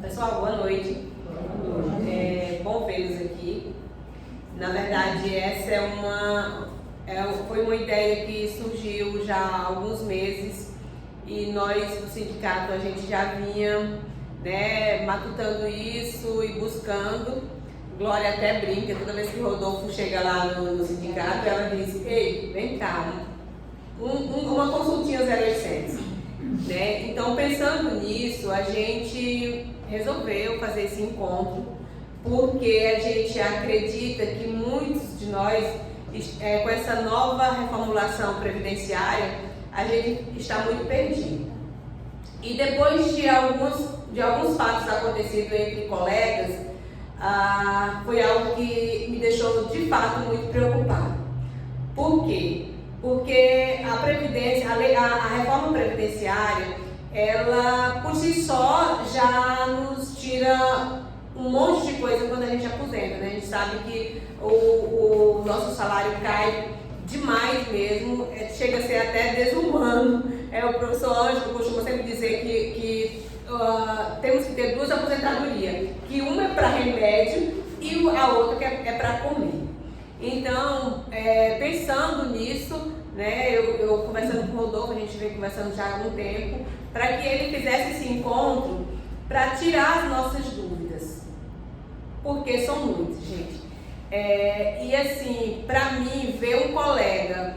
Pessoal, boa noite. Bom vê-los aqui. Na verdade, essa foi uma ideia que surgiu já há alguns meses e nós do sindicato a gente já vinha matutando isso e buscando. Glória até brinca, toda vez que o Rodolfo chega lá no sindicato, ela diz: ei, vem cá, uma consultinha 0800. Então, pensando nisso, a gente resolveu fazer esse encontro, porque a gente acredita que muitos de nós, com essa nova reformulação previdenciária, a gente está muito perdido. E depois de alguns fatos acontecidos entre colegas, foi algo que me deixou de fato muito preocupado. Por quê? Porque a previdência, a reforma previdenciária, ela por si só já nos tira um monte de coisa quando a gente aposenta, né? A gente sabe que o nosso salário cai demais mesmo, chega a ser até desumano. O professor Ângelo costuma sempre dizer que temos que ter duas aposentadorias, que uma é para remédio e a outra que é para comer. Então, pensando nisso, eu conversando com o Rodolfo, a gente vem conversando já há algum tempo, para que ele fizesse esse encontro para tirar as nossas dúvidas, porque são muitas, gente. E assim, para mim, ver um colega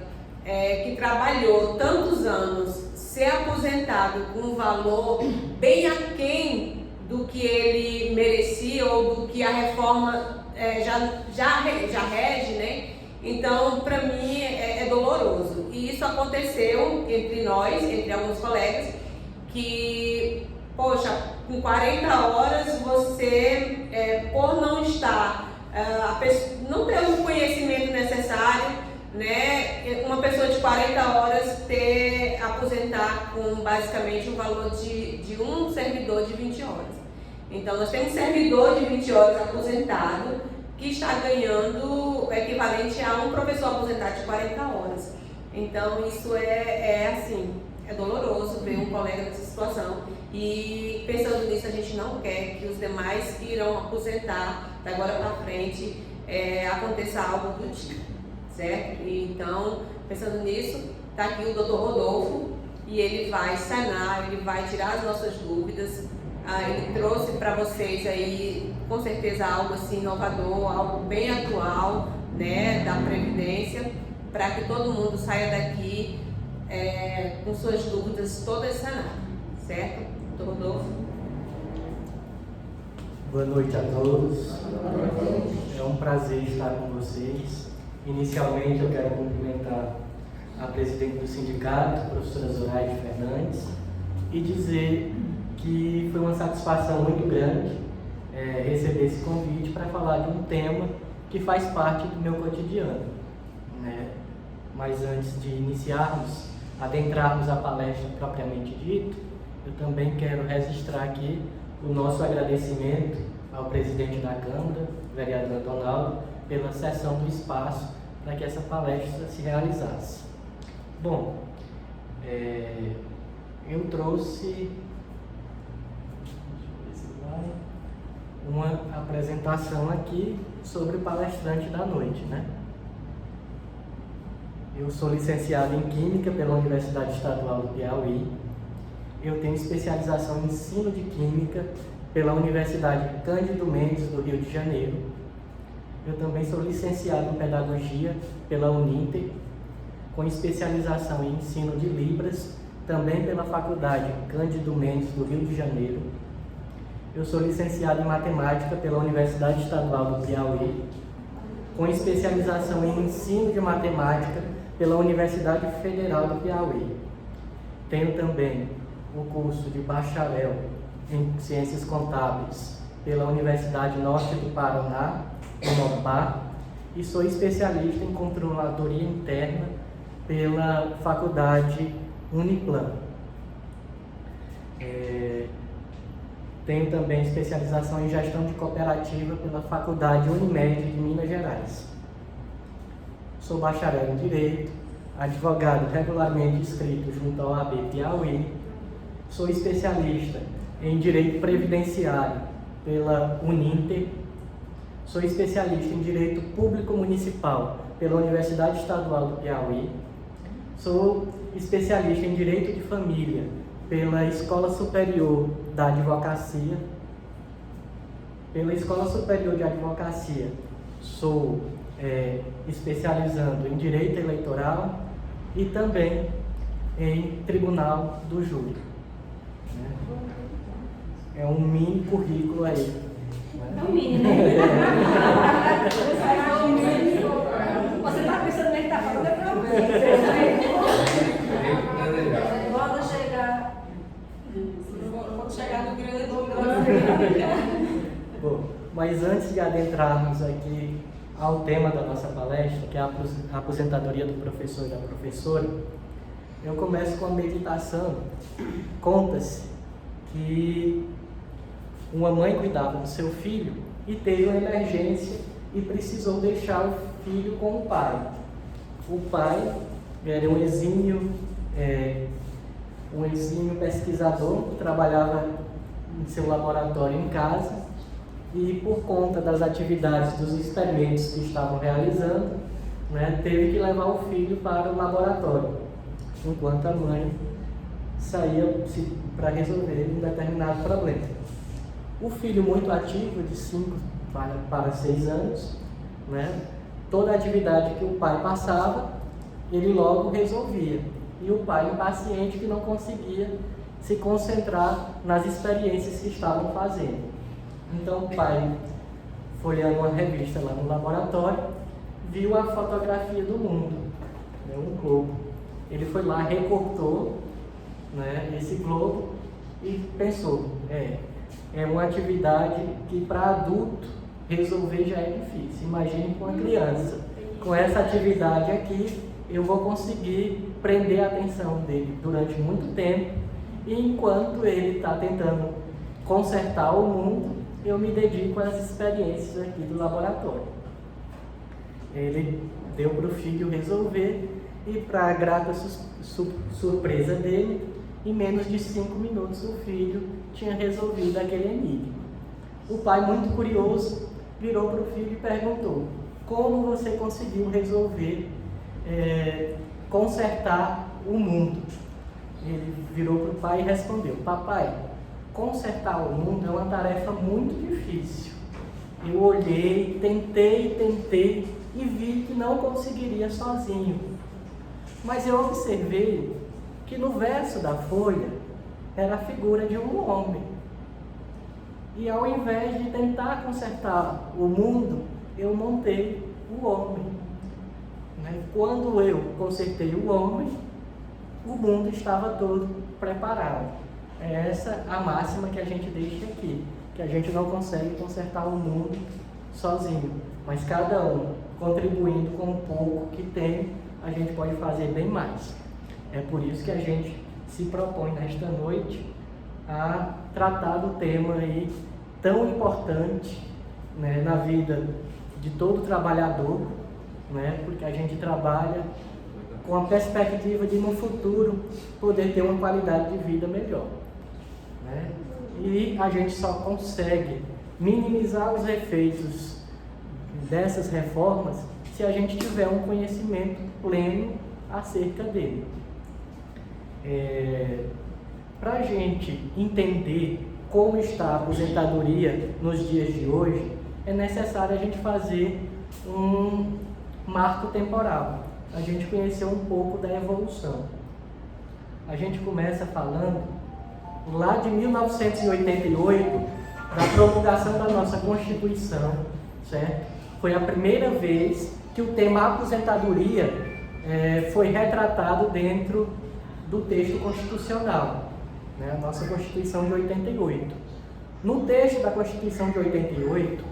que trabalhou tantos anos ser aposentado com um valor bem aquém do que ele merecia ou do que a reforma já rege, né? Então, para mim, é doloroso. E isso aconteceu entre nós, entre alguns colegas, que, poxa, com 40 horas você, por não estar, não ter o conhecimento necessário, né? Uma pessoa de 40 horas aposentar com basicamente o valor de um servidor de 20 horas. Então, nós temos um servidor de 20 horas aposentado que está ganhando o equivalente a um professor aposentado de 40 horas. Então, isso é doloroso ver um colega nessa situação. E pensando nisso, a gente não quer que os demais que irão aposentar da agora para frente aconteça algo do tipo, certo? Então, pensando nisso, está aqui o Dr. Rodolfo e ele vai sanar, ele vai tirar as nossas dúvidas. Ele trouxe para vocês aí, com certeza, algo assim inovador, algo bem atual, né, da Previdência, para que todo mundo saia daqui com suas dúvidas todas sanadas, certo? Doutor Rodolfo. Boa noite a todos. É um prazer estar com vocês. Inicialmente, eu quero cumprimentar a presidente do sindicato, a professora Zoraide Fernandes, e dizer que foi uma satisfação muito grande receber esse convite para falar de um tema que faz parte do meu cotidiano, né? Mas antes de iniciarmos, adentrarmos a palestra propriamente dito, eu também quero registrar aqui o nosso agradecimento ao presidente da Câmara, o vereador Donaldo, pela cessão do espaço para que essa palestra se realizasse. Bom, eu trouxe uma apresentação aqui sobre o palestrante da noite, né? Eu sou licenciado em Química pela Universidade Estadual do Piauí. Eu tenho especialização em Ensino de Química pela Universidade Cândido Mendes do Rio de Janeiro. Eu também sou licenciado em Pedagogia pela Uninter, com especialização em Ensino de Libras, também pela Faculdade Cândido Mendes do Rio de Janeiro. Eu sou licenciado em Matemática pela Universidade Estadual do Piauí, com especialização em Ensino de Matemática pela Universidade Federal do Piauí. Tenho também o curso de Bacharel em Ciências Contábeis pela Universidade Norte do Paraná, UNOPA, e sou especialista em Controladoria Interna pela Faculdade Uniplan. Tenho também especialização em Gestão de Cooperativa pela Faculdade Unimed de Minas Gerais. Sou bacharel em Direito, advogado regularmente inscrito junto ao AB Piauí. Sou especialista em Direito Previdenciário pela Uninter. Sou especialista em Direito Público Municipal pela Universidade Estadual do Piauí. Sou especialista em Direito de Família pela Escola Superior da Advocacia. Pela Escola Superior de Advocacia, sou especializando em Direito Eleitoral e também em Tribunal do Júri. É um mini currículo aí. É um mini, né? Você está pensando que está falando para Quando chegar no grande. Bom, mas antes de adentrarmos aqui ao tema da nossa palestra, que é a aposentadoria do professor e da professora, eu começo com a meditação. Conta-se que uma mãe cuidava do seu filho e teve uma emergência e precisou deixar o filho com o pai. O pai era um exímio pesquisador, trabalhava em seu laboratório em casa e, por conta das atividades dos experimentos que estavam realizando, teve que levar o filho para o laboratório, enquanto a mãe saía para resolver um determinado problema. O filho, muito ativo, de 5 para 6 anos, toda a atividade que o pai passava, ele logo resolvia. E o pai, impaciente, que não conseguia se concentrar nas experiências que estavam fazendo. Então o pai, folheando uma revista lá no laboratório, viu a fotografia do mundo, um globo. Ele foi lá, recortou esse globo e pensou, é uma atividade que para adulto resolver já é difícil. Imagine com uma criança. Com essa atividade aqui, eu vou conseguir prender a atenção dele durante muito tempo, e enquanto ele está tentando consertar o mundo, eu me dedico às experiências aqui do laboratório. Ele deu para o filho resolver e, para a grata surpresa dele, em menos de 5 minutos o filho tinha resolvido aquele enigma. O pai, muito curioso, virou para o filho e perguntou: como você conseguiu resolver, consertar o mundo? Ele virou para o pai e respondeu: papai, consertar o mundo é uma tarefa muito difícil. Eu olhei, tentei e vi que não conseguiria sozinho. Mas eu observei que no verso da folha era a figura de um homem. E ao invés de tentar consertar o mundo, eu montei o homem. Quando eu consertei o homem, o mundo estava todo preparado. É essa a máxima que a gente deixa aqui, que a gente não consegue consertar o mundo sozinho, mas cada um contribuindo com o pouco que tem, a gente pode fazer bem mais. É por isso que a gente se propõe nesta noite a tratar do tema aí tão importante, na vida de todo trabalhador, porque a gente trabalha com a perspectiva de no futuro poder ter uma qualidade de vida melhor. E a gente só consegue minimizar os efeitos dessas reformas se a gente tiver um conhecimento pleno acerca dele. Para a gente entender como está a aposentadoria nos dias de hoje, é necessário a gente fazer um marco temporal, a gente conhecer um pouco da evolução. A gente começa falando lá de 1988, da promulgação da nossa Constituição, certo? Foi a primeira vez que o tema aposentadoria foi retratado dentro do texto constitucional, a nossa Constituição de 88. No texto da Constituição de 88,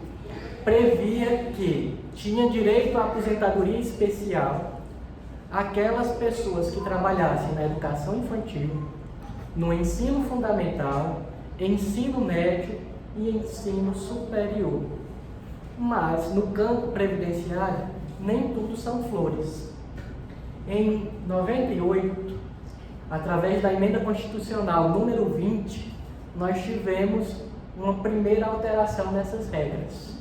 previa que tinha direito à aposentadoria especial aquelas pessoas que trabalhassem na educação infantil, no ensino fundamental, ensino médio e ensino superior. Mas no campo previdenciário, nem tudo são flores. Em 98, através da emenda constitucional número 20, nós tivemos uma primeira alteração nessas regras.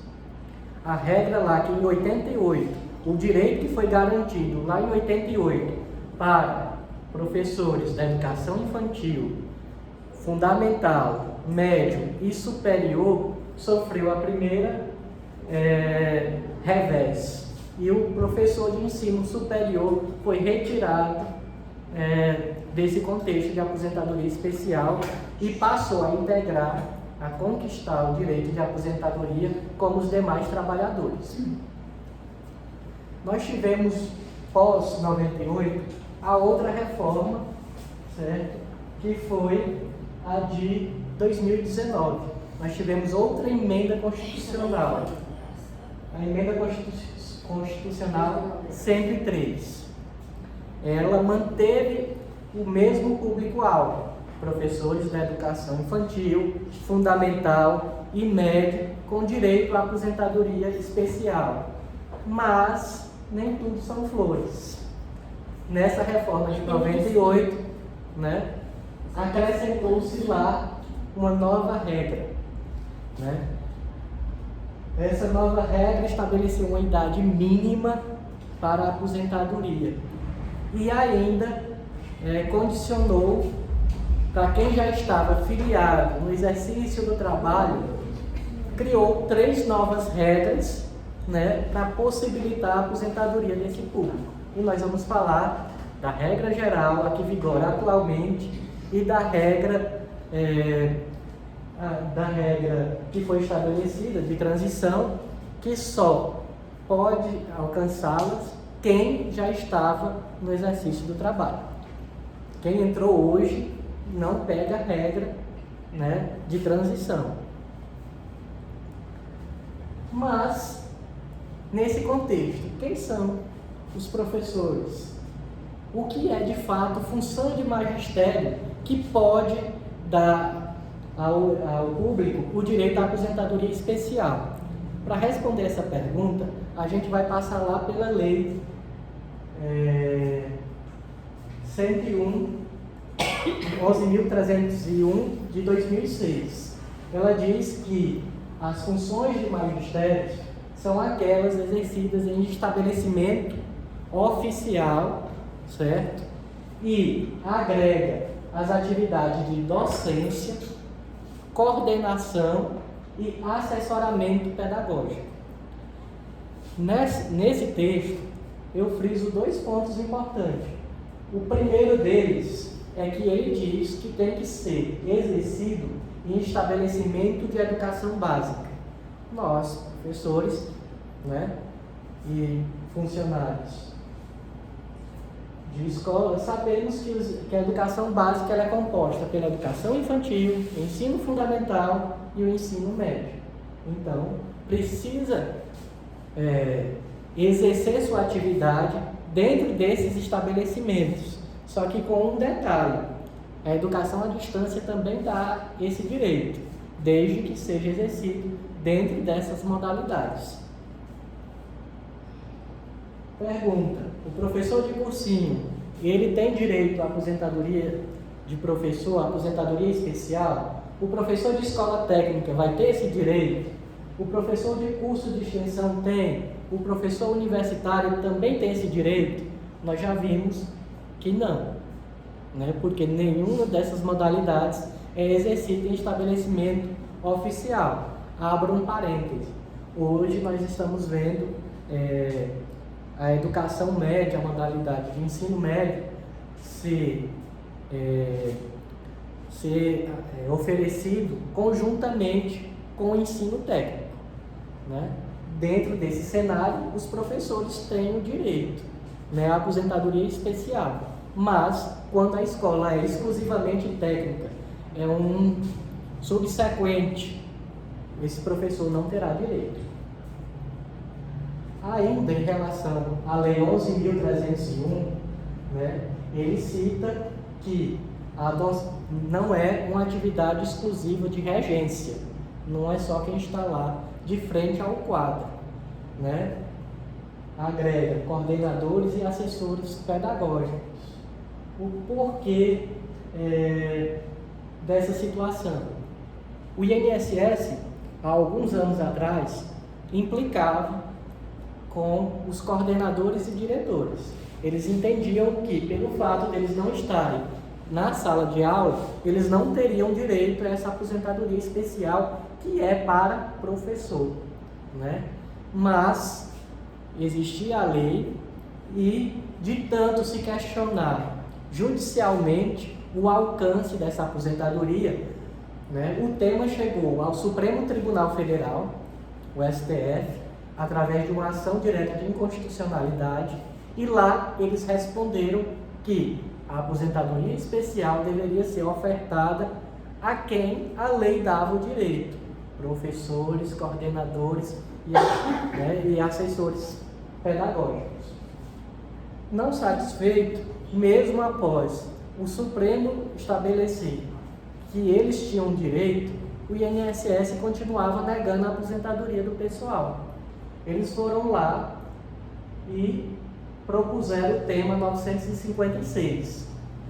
A regra lá que em 88, o direito que foi garantido lá em 88 para professores da educação infantil, fundamental, médio e superior, sofreu a primeira revés. E o professor de ensino superior foi retirado desse contexto de aposentadoria especial e passou a integrar, a conquistar o direito de aposentadoria como os demais trabalhadores. Nós tivemos, pós 98, a outra reforma, certo? Que foi a de 2019. Nós tivemos outra emenda constitucional, a emenda constitucional 103. Ela manteve o mesmo público-alvo, professores da educação infantil, fundamental e médio, com direito à aposentadoria especial. Mas nem tudo são flores. Nessa reforma de 98, né, acrescentou-se lá uma nova regra, né? Essa nova regra estabeleceu uma idade mínima para a aposentadoria e ainda condicionou para quem já estava filiado no exercício do trabalho, criou 3 novas regras, né, para possibilitar a aposentadoria desse público. E nós vamos falar da regra geral, a que vigora atualmente, e da regra que foi estabelecida de transição, que só pode alcançá-las quem já estava no exercício do trabalho. Quem entrou hoje não pega a regra, né, de transição. Mas, nesse contexto, quem são os professores? O que é de fato função de magistério que pode dar ao público o direito à aposentadoria especial? Para responder essa pergunta, a gente vai passar lá pela lei 11.301 de 2006. Ela diz que as funções de magistério são aquelas exercidas em estabelecimento oficial, certo? E agrega as atividades de docência, coordenação e assessoramento pedagógico. Nesse texto, eu friso 2 pontos importantes. O primeiro deles é que ele diz que tem que ser exercido em estabelecimento de educação básica. Nós, professores, né, e funcionários de escola, sabemos que a educação básica ela é composta pela educação infantil, ensino fundamental e o ensino médio. Então, precisa exercer sua atividade dentro desses estabelecimentos. Só que com um detalhe: a educação à distância também dá esse direito, desde que seja exercido dentro dessas modalidades. Pergunta: o professor de cursinho, ele tem direito à aposentadoria de professor, à aposentadoria especial? O professor de escola técnica vai ter esse direito? O professor de curso de extensão tem? O professor universitário também tem esse direito? Nós já vimos que não, né? Porque nenhuma dessas modalidades é exercida em estabelecimento oficial. Abro um parêntese. Hoje nós estamos vendo a educação média, a modalidade de ensino médio, ser oferecido conjuntamente com o ensino técnico, né? Dentro desse cenário, os professores têm o direito, né, à aposentadoria especial, mas quando a escola é exclusivamente técnica, é um subsequente, esse professor não terá direito. Ainda em relação à Lei 11.301, né, ele cita que não é uma atividade exclusiva de regência, não é só quem está lá de frente ao quadro, né? Agrega coordenadores e assessores pedagógicos. O porquê dessa situação? O INSS, há alguns anos atrás, implicava com os coordenadores e diretores. Eles entendiam que, pelo fato de eles não estarem na sala de aula, eles não teriam direito a essa aposentadoria especial que é para professor, né? Mas existia a lei e, de tanto se questionar judicialmente o alcance dessa aposentadoria, né, o tema chegou ao Supremo Tribunal Federal, o STF, através de uma ação direta de inconstitucionalidade, e lá eles responderam que a aposentadoria especial deveria ser ofertada a quem a lei dava o direito: professores, coordenadores e assessores pedagógicos. Não satisfeito, mesmo após o Supremo estabelecer que eles tinham direito, o INSS continuava negando a aposentadoria do pessoal. Eles foram lá e propuseram o tema 956,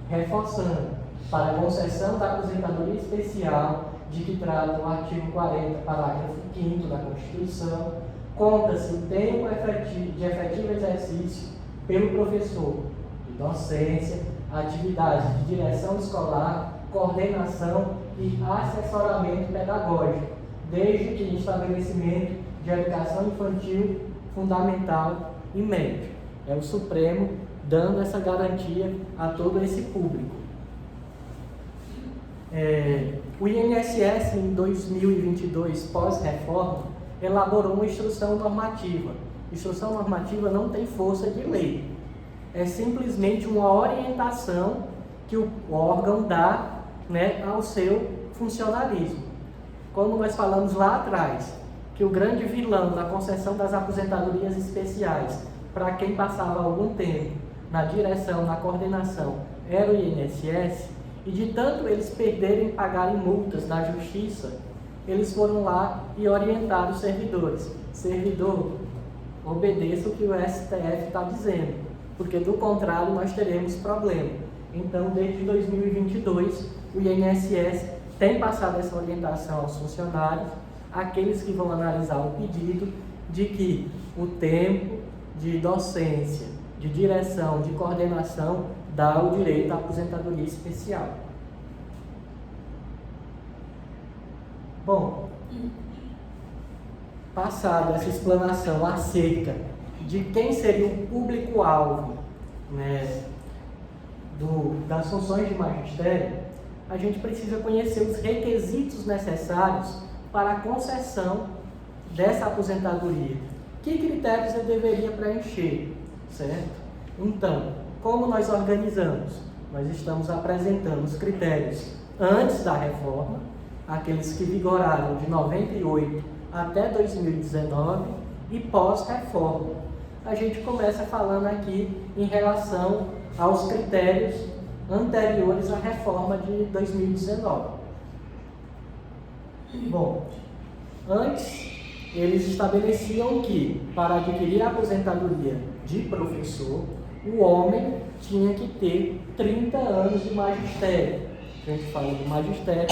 reforçando para a concessão da aposentadoria especial de que trata o artigo 40, parágrafo 5º da Constituição, conta-se o tempo de efetivo exercício pelo professor de docência, atividades de direção escolar, coordenação e assessoramento pedagógico, desde que em estabelecimento de educação infantil, fundamental e médio. É o Supremo dando essa garantia a todo esse público. O INSS, em 2022, pós-reforma, elaborou uma instrução normativa. Instrução normativa não tem força de lei. É simplesmente uma orientação que o órgão dá, né, ao seu funcionalismo. Como nós falamos lá atrás, que o grande vilão na concessão das aposentadorias especiais, para quem passava algum tempo na direção, na coordenação, era o INSS, e de tanto eles perderem pagarem multas na justiça, eles foram lá e orientaram os servidores: servidor, obedeça o que o STF está dizendo, porque do contrário nós teremos problema. Então, desde 2022, o INSS tem passado essa orientação aos funcionários, aqueles que vão analisar o pedido, de que o tempo de docência, de direção, de coordenação, dá o direito à aposentadoria especial. Bom, passada essa explanação acerca de quem seria o público-alvo, né, das funções de magistério, a gente precisa conhecer os requisitos necessários para a concessão dessa aposentadoria. Que critérios eu deveria preencher, certo? Então, como nós organizamos? Nós estamos apresentando os critérios antes da reforma, aqueles que vigoraram de 98 até 2019, e pós-reforma. A gente começa falando aqui em relação aos critérios anteriores à reforma de 2019. Bom, antes eles estabeleciam que, para adquirir a aposentadoria de professor, o homem tinha que ter 30 anos de magistério. A gente fala de magistério,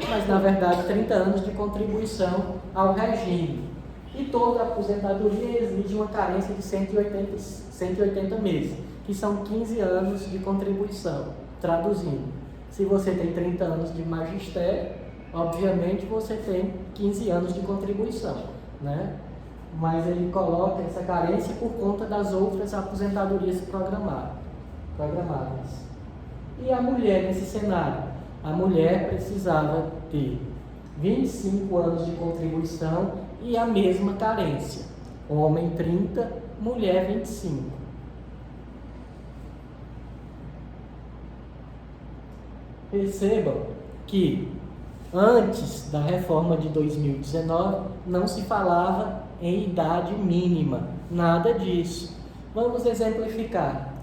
mas na verdade 30 anos de contribuição ao regime. E toda aposentadoria exige uma carência de 180 meses, que são 15 anos de contribuição. Traduzindo, se você tem 30 anos de magistério, obviamente você tem 15 anos de contribuição, né? Mas ele coloca essa carência por conta das outras aposentadorias programadas. E a mulher nesse cenário? A mulher precisava ter 25 anos de contribuição e a mesma carência. Homem 30, mulher 25. Percebam que antes da reforma de 2019 não se falava em idade mínima, nada disso. Vamos exemplificar.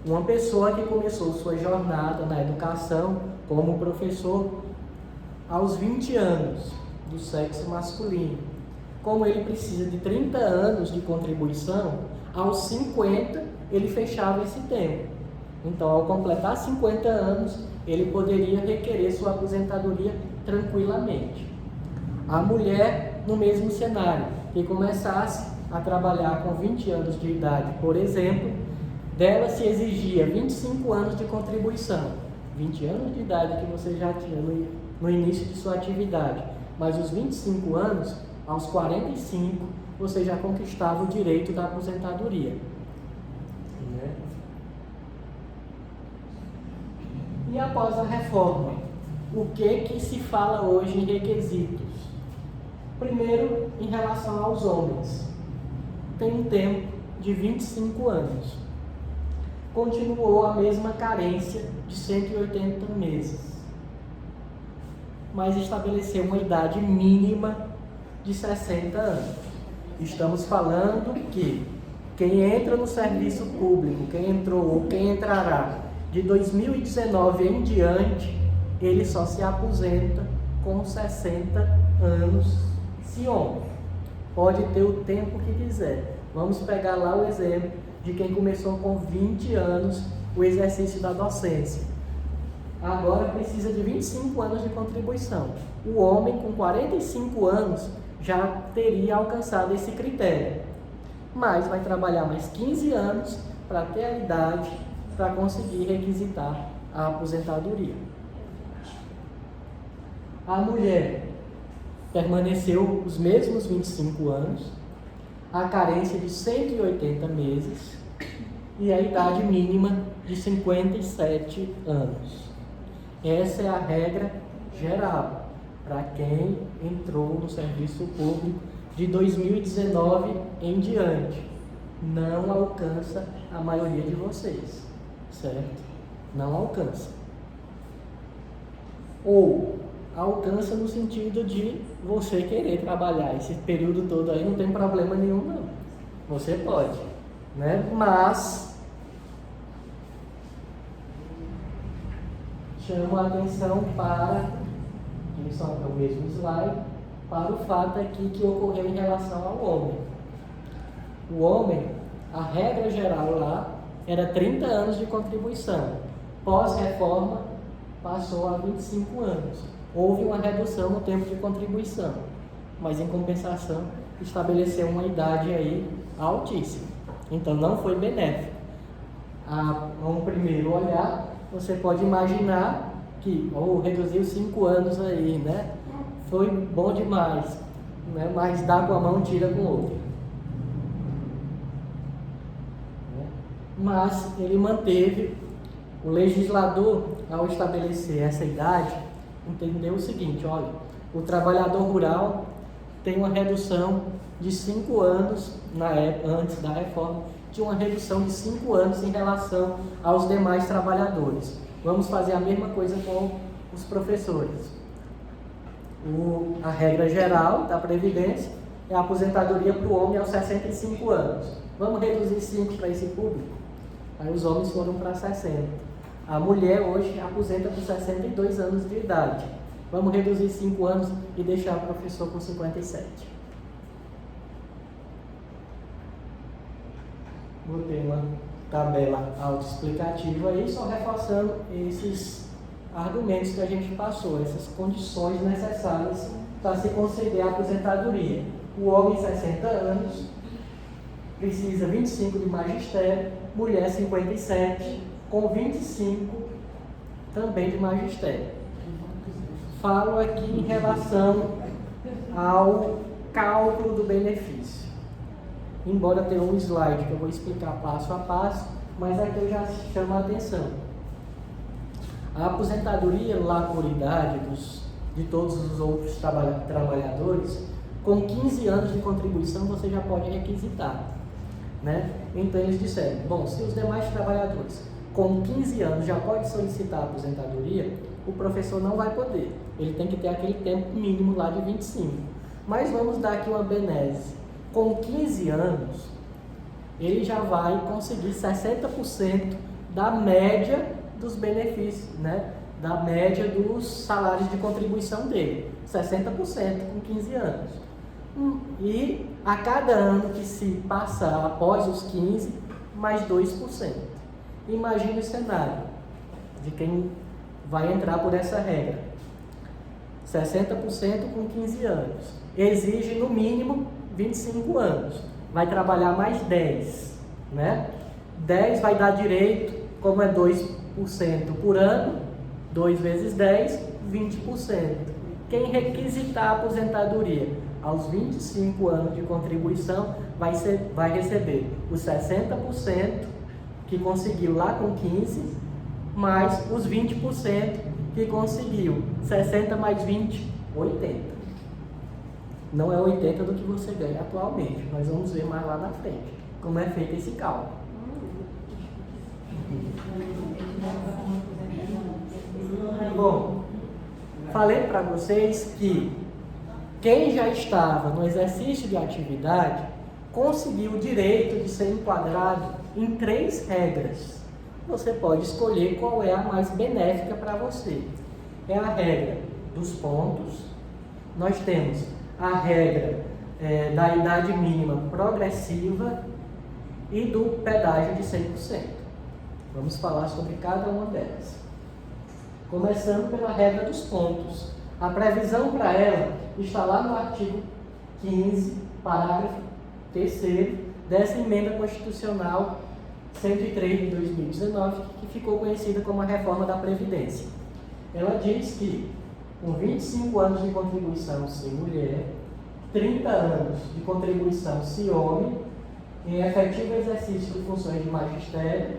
Uma pessoa que começou sua jornada na educação como professor aos 20 anos, do sexo masculino. Como ele precisa de 30 anos de contribuição, aos 50 ele fechava esse tempo. Então, ao completar 50 anos, ele poderia requerer sua aposentadoria tranquilamente. A mulher, no mesmo cenário, que começasse a trabalhar com 20 anos de idade, por exemplo, dela se exigia 25 anos de contribuição. 20 anos de idade que você já tinha no início de sua atividade, mas os 25 anos, aos 45, você já conquistava o direito da aposentadoria. Né? E após a reforma, o que se fala hoje em requisitos? Primeiro, em relação aos homens, tem um tempo de 25 anos. Continuou a mesma carência de 180 meses, mas estabeleceu uma idade mínima de 60 anos. Estamos falando que quem entra no serviço público, quem entrou ou quem entrará de 2019 em diante, ele só se aposenta com 60 anos, se homem. Pode ter o tempo que quiser. Vamos pegar lá o exemplo de quem começou com 20 anos o exercício da docência. Agora precisa de 25 anos de contribuição. O homem com 45 anos já teria alcançado esse critério, mas vai trabalhar mais 15 anos para ter a idade para conseguir requisitar a aposentadoria. A mulher permaneceu os mesmos 25 anos, a carência de 180 meses e a idade mínima de 57 anos. Essa é a regra geral para quem entrou no serviço público de 2019 em diante. Não alcança a maioria de vocês, certo? Não alcança. Ou alcança no sentido de você querer trabalhar esse período todo aí, não tem problema nenhum não. Você pode, né? Mas chamo a atenção para, isso é o mesmo slide, para o fato aqui que ocorreu em relação ao homem. O homem, a regra geral lá era 30 anos de contribuição. Pós-reforma, passou a 25 anos. Houve uma redução no tempo de contribuição, mas em compensação estabeleceu uma idade aí altíssima. Então não foi benéfico. A um primeiro olhar, você pode imaginar que reduziu 5 anos aí, né? Foi bom demais, né? Mas dá com a mão, tira com o outro. Mas ele manteve, o legislador, ao estabelecer essa idade, entendeu o seguinte: olha, o trabalhador rural tem uma redução de 5 anos, antes da reforma, tinha uma redução de 5 anos em relação aos demais trabalhadores. Vamos fazer a mesma coisa com os professores. A regra geral da Previdência é a aposentadoria para o homem aos 65 anos. Vamos reduzir 5 para esse público? Aí os homens foram para 60. A mulher hoje aposenta com 62 anos de idade. Vamos reduzir 5 anos e deixar o professor com 57. Botei uma tabela autoexplicativa aí, só reforçando esses argumentos que a gente passou, essas condições necessárias para se conceder a aposentadoria. O homem, 60 anos, precisa 25 de magistério, mulher 57, com 25 também de magistério. Falo aqui em relação ao cálculo do benefício. Embora tenha um slide que eu vou explicar passo a passo, mas aqui eu já chamo a atenção. A aposentadoria lá por idade de todos os outros trabalhadores, com 15 anos de contribuição você já pode requisitar, né? Então eles disseram, bom, se os demais trabalhadores com 15 anos já pode solicitar a aposentadoria, o professor não vai poder. Ele tem que ter aquele tempo mínimo lá de 25. Mas vamos dar aqui uma benesse. Com 15 anos, ele já vai conseguir 60% da média dos benefícios, né? Da média dos salários de contribuição dele. 60% com 15 anos. E a cada ano que se passar após os 15, mais 2%. Imagine o cenário de quem vai entrar por essa regra. 60% com 15 anos. Exige no mínimo 25 anos. Vai trabalhar mais 10, né? 10 vai dar direito, como é 2% por ano, 2 vezes 10, 20%. Quem requisitar a aposentadoria aos 25 anos de contribuição vai receber os 60% que conseguiu lá com 15, mais os 20% que conseguiu 60 mais 20, 80. Não é 80 do que você ganha atualmente. Nós vamos ver mais lá na frente como é feito esse cálculo. Bom, falei para vocês que quem já estava no exercício de atividade conseguiu o direito de ser enquadrado em 3 regras. Você pode escolher qual é a mais benéfica para você. É a regra dos pontos. Nós temos a regra da idade mínima progressiva e do pedágio de 100%. Vamos falar sobre cada uma delas. Começando pela regra dos pontos. A previsão para ela está lá no artigo 15, parágrafo 3º dessa emenda constitucional 103 de 2019, que ficou conhecida como a reforma da Previdência. Ela diz que com 25 anos de contribuição se mulher, 30 anos de contribuição se homem, em efetivo exercício de funções de magistério,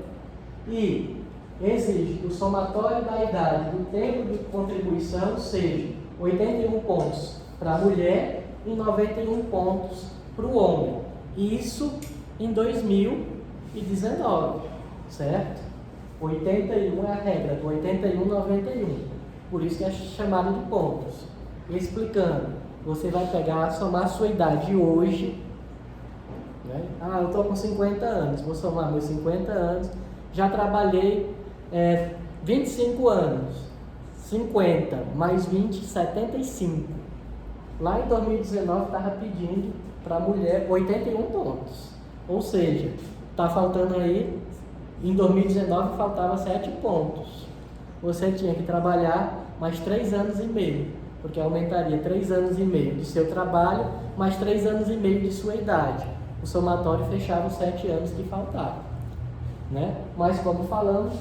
e exige que o somatório da idade do tempo de contribuição seja 81 pontos para a mulher e 91 pontos para o homem. Isso em 2019, certo? 81 é a regra do 81-91, por isso que é chamado de pontos. Explicando, você vai pegar, somar a sua idade hoje, né? Eu estou com 50 anos, vou somar meus 50 anos, já trabalhei 25 anos, 50 mais 20, 75. Lá em 2019 estava pedindo para a mulher 81 pontos, ou seja, está faltando aí, em 2019 faltava 7 pontos. Você tinha que trabalhar mais 3 anos e meio, porque aumentaria 3 anos e meio do seu trabalho, mais 3 anos e meio de sua idade. O somatório fechava os 7 anos que faltavam, né? Mas como falamos,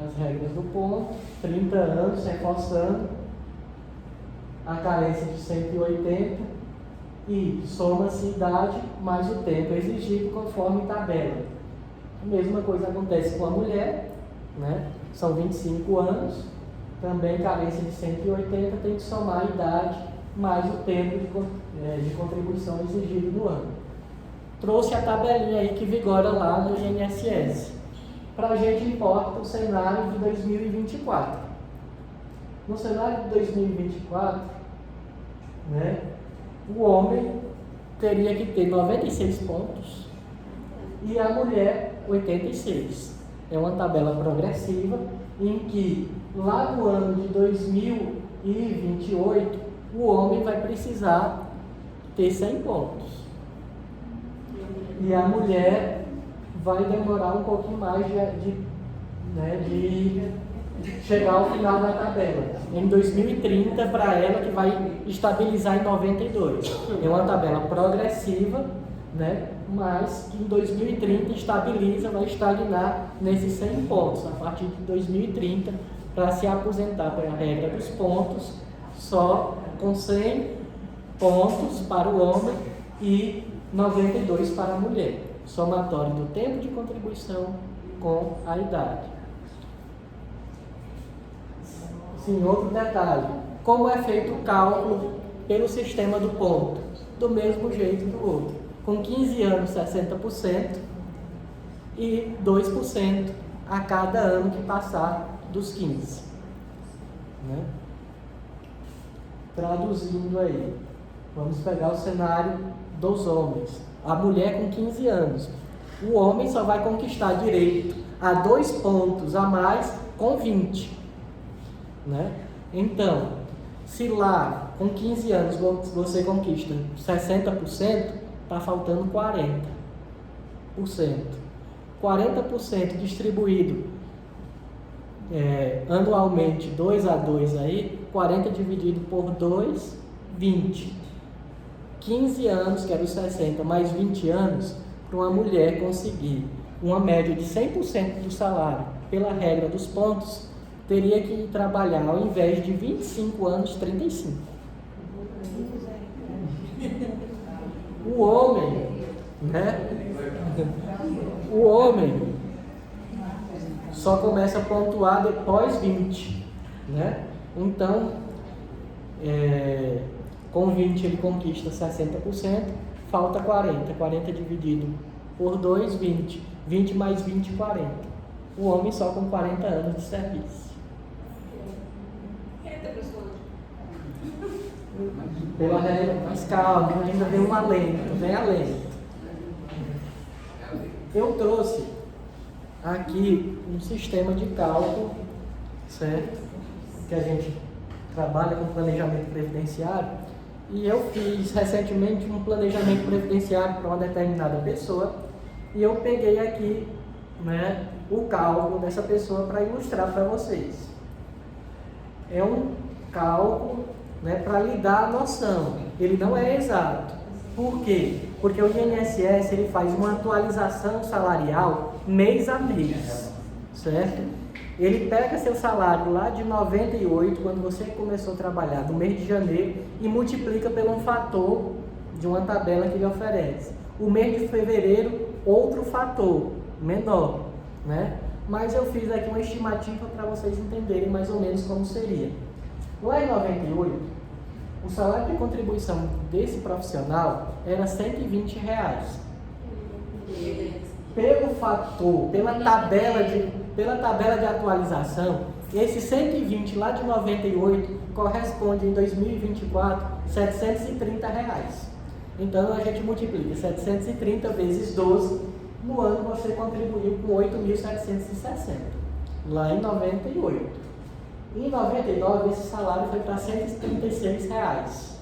as regras do ponto, 30 anos, reforçando a carência de 180 e soma-se idade mais o tempo exigido conforme tabela. A mesma coisa acontece com a mulher, né? São 25 anos, também carência de 180, tem que somar a idade mais o tempo de contribuição exigido no ano. Trouxe a tabelinha aí que vigora lá no INSS. Para a gente importa o cenário de 2024. No cenário de 2024, né, o homem teria que ter 96 pontos e a mulher 86. É uma tabela progressiva em que lá no ano de 2028 o homem vai precisar ter 100 pontos e a mulher vai demorar um pouquinho mais de chegar ao final da tabela. Em 2030, para ela, que vai estabilizar em 92. É uma tabela progressiva, né? Mas que em 2030 estabiliza, vai estagnar nesses 100 pontos. A partir de 2030, para se aposentar pela regra dos pontos, só com 100 pontos para o homem e 92 para a mulher. Somatório do tempo de contribuição com a idade. Sim, outro detalhe. Como é feito o cálculo pelo sistema do ponto? Do mesmo jeito do outro. Com 15 anos, 60% e 2% a cada ano que passar dos 15. Né? Traduzindo aí, vamos pegar o cenário dos homens. A mulher com 15 anos. O homem só vai conquistar direito a 2 pontos a mais com 20. Né? Então, se lá com 15 anos você conquista 60%, está faltando 40%. 40% distribuído anualmente 2 a 2 aí, 40 dividido por 2, 20. 15 anos, que era os 60, mais 20 anos, para uma mulher conseguir uma média de 100% do salário, pela regra dos pontos, teria que trabalhar, ao invés de 25 anos, 35. O homem, né? O homem só começa a pontuar depois 20, né? Então, com 20 ele conquista 60%, falta 40. 40 dividido por 2, 20. 20 mais 20, 40. O homem só com 40 anos de serviço. Pela regra, mas calma, ainda vem um alento, vem alento. Eu trouxe aqui um sistema de cálculo, certo? Que a gente trabalha com planejamento previdenciário, e eu fiz recentemente um planejamento previdenciário para uma determinada pessoa, e eu peguei aqui, né, o cálculo dessa pessoa para ilustrar para vocês. É um cálculo, né, para lhe dar a noção. Ele não é exato. Por quê? Porque o INSS ele faz uma atualização salarial mês a mês, certo? Ele pega seu salário lá de 98, quando você começou a trabalhar, no mês de janeiro, e multiplica por um fator de uma tabela que ele oferece. O mês de fevereiro, outro fator, menor, né? Mas eu fiz aqui uma estimativa para vocês entenderem mais ou menos como seria. Lá em 98, o salário de contribuição desse profissional era R$120. Pelo fator, pela tabela de atualização, esse 120 lá de 98 corresponde em 2024 R$730. Então a gente multiplica 730 vezes 12, no ano você contribuiu com 8.760, lá em 98. Em 99 esse salário foi para R$136.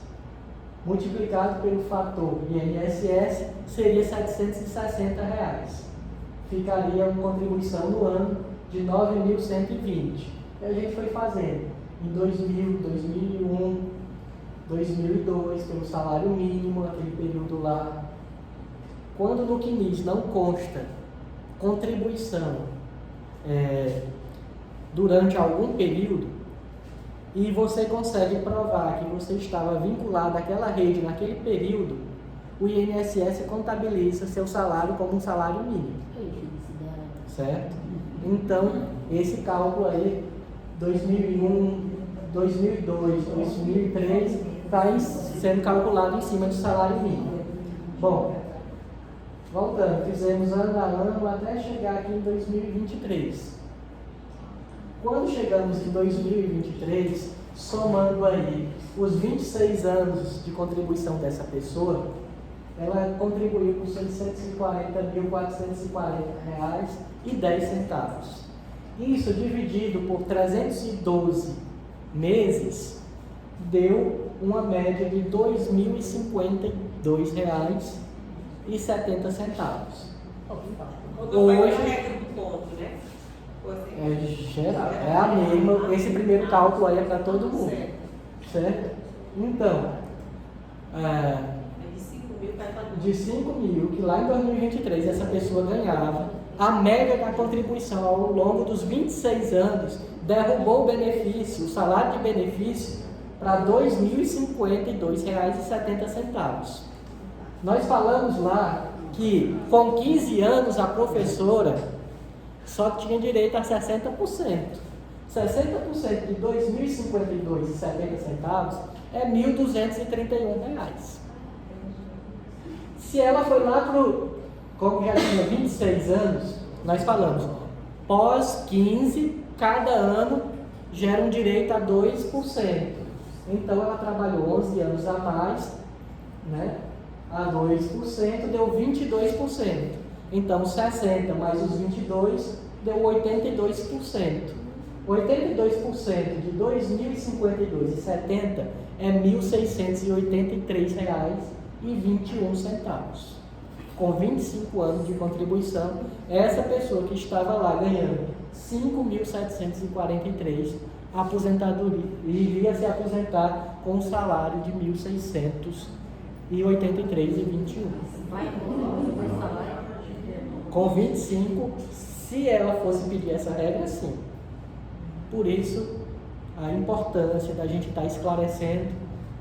Multiplicado pelo fator INSS, seria R$760. Ficaria uma contribuição no ano de 9.120. E a gente foi fazendo em 2000, 2001, 2002, pelo salário mínimo, aquele período lá. Quando no CNIS não consta contribuição durante algum período, e você consegue provar que você estava vinculado àquela rede naquele período, o INSS contabiliza seu salário como um salário mínimo. Certo? Então, esse cálculo aí, 2001, 2002, 2003, está sendo calculado em cima de salário mínimo. Bom, voltando, fizemos ano a ano até chegar aqui em 2023. Quando chegamos em 2023, somando aí os 26 anos de contribuição dessa pessoa, ela contribuiu com R$140.440,10. Isso dividido por 312 meses, deu uma média de R$2.052,70. Hoje, é geral, é a mesma. Esse primeiro cálculo aí é para todo mundo, certo? Então, de 5 mil, que lá em 2023 essa pessoa ganhava, a média da contribuição ao longo dos 26 anos derrubou o benefício, o salário de benefício, para R$2.052,70. Nós falamos lá que com 15 anos a professora só tinha direito a 60%. 60% de R$2.052,70 é R$1.231. Se ela foi lá como já tinha 26 anos, nós falamos, pós 15, cada ano gera um direito a 2%. Então ela trabalhou 11 anos a mais, né? A 2%, deu 22%. Então 60 mais os 22 deu 82%. 82% de R$2.052,70 é R$1.683,21. com 25 anos de contribuição, essa pessoa que estava lá ganhando 5.743, a aposentadoria iria se aposentar com um salário de 1.683,21. Com 25, se ela fosse pedir essa regra, sim. Por isso, a importância da gente estar esclarecendo,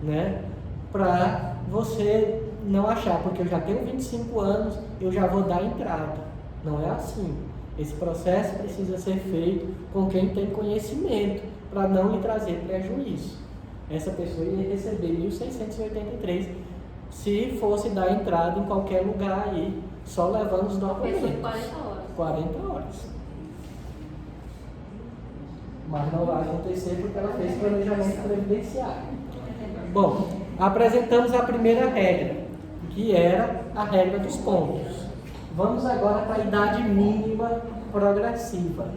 né, para você não achar, porque eu já tenho 25 anos, eu já vou dar entrada. Não é assim. Esse processo precisa ser feito com quem tem conhecimento, para não lhe trazer prejuízo. Essa pessoa ia receber 1.683 se fosse dar entrada em qualquer lugar aí, só levando os documentos. 40 horas. 40 horas. Mas não vai acontecer porque ela fez planejamento previdenciário. Bom, apresentamos a primeira regra, que era a regra dos pontos. Vamos agora para a idade mínima progressiva.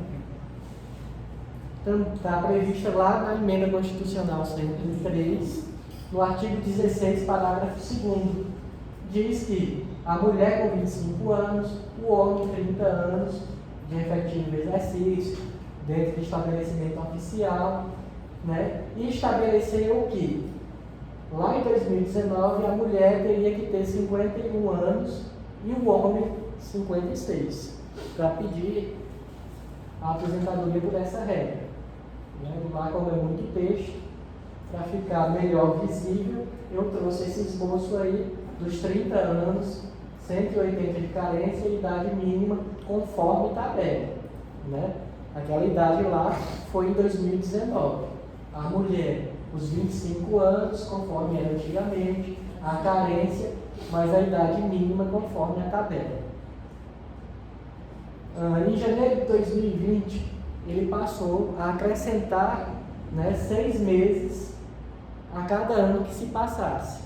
Então, está prevista lá na Emenda Constitucional 103, no artigo 16, parágrafo 2º, diz que a mulher com 25 anos, o homem 30 anos de efetivo exercício, dentro do estabelecimento oficial, né? E estabeleceu que, lá em 2019, a mulher teria que ter 51 anos e o homem 56, para pedir a aposentadoria por essa regra. Lá, como é muito texto, para ficar melhor visível, eu trouxe esse esboço aí dos 30 anos, 180 de carência e idade mínima, conforme tabela. Né? Aquela idade lá foi em 2019. A mulher, os 25 anos, conforme era antigamente, a carência, mas a idade mínima conforme a tabela. Em janeiro de 2020, ele passou a acrescentar, né, 6 meses a cada ano que se passasse,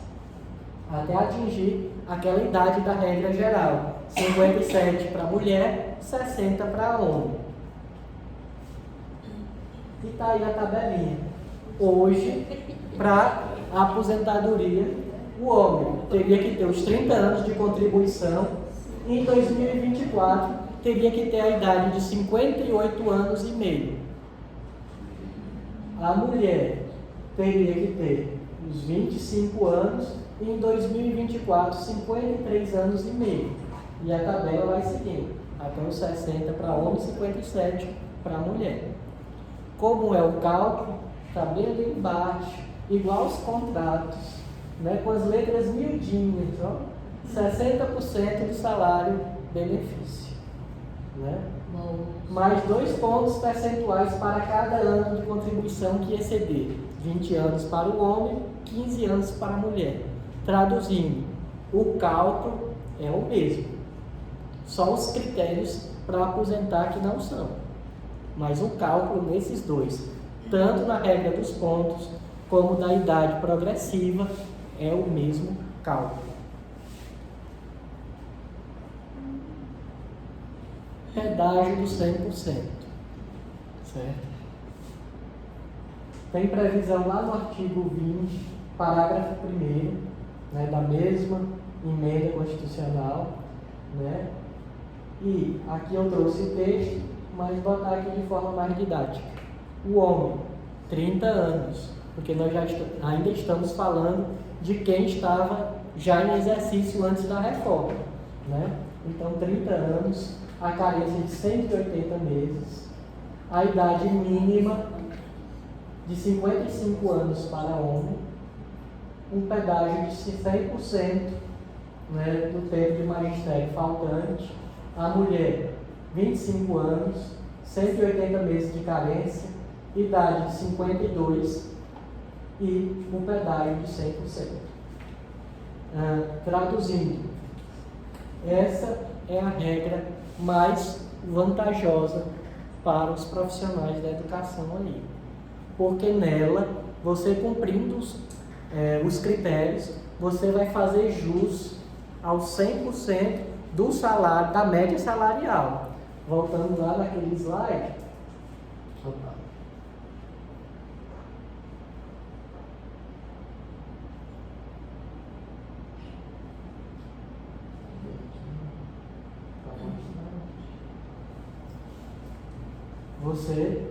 até atingir aquela idade da regra geral, 57 para mulher, 60 para homem. E está aí a tabelinha. Hoje, para a aposentadoria, o homem teria que ter os 30 anos de contribuição e em 2024 teria que ter a idade de 58 anos e meio. A mulher teria que ter os 25 anos e em 2024 53 anos e meio. E a tabela vai seguindo, até os 60 para homem e 57 para mulher. Como é o cálculo? Está bem ali embaixo, igual os contratos, né, com as letras miudinhas, ó, 60% do salário benefício. Né? Mais 2 pontos percentuais para cada ano de contribuição que exceder. 20 anos para o homem, 15 anos para a mulher. Traduzindo, o cálculo é o mesmo. Só os critérios para aposentar que não são. Mas o cálculo nesses dois, tanto na regra dos pontos, como da idade progressiva, é o mesmo cálculo. Pedágio do 100%, certo? Tem previsão lá no artigo 20, parágrafo 1º, né, da mesma emenda constitucional, né? E aqui eu trouxe o texto, mas botar aqui de forma mais didática. O homem, 30 anos, porque nós já ainda estamos falando de quem estava já em exercício antes da reforma, né? Então, 30 anos, a carência de 180 meses, a idade mínima de 55 anos para homem, um pedágio de 100%, né, do tempo de magistério faltante, a mulher 25 anos, 180 meses de carência, idade de 52 e um pedágio de 100%. Traduzindo, essa é a regra mais vantajosa para os profissionais da educação aí, porque nela, você cumprindo os critérios, você vai fazer jus aos 100% do salário, da média salarial. Voltando lá naquele slide. Opa. você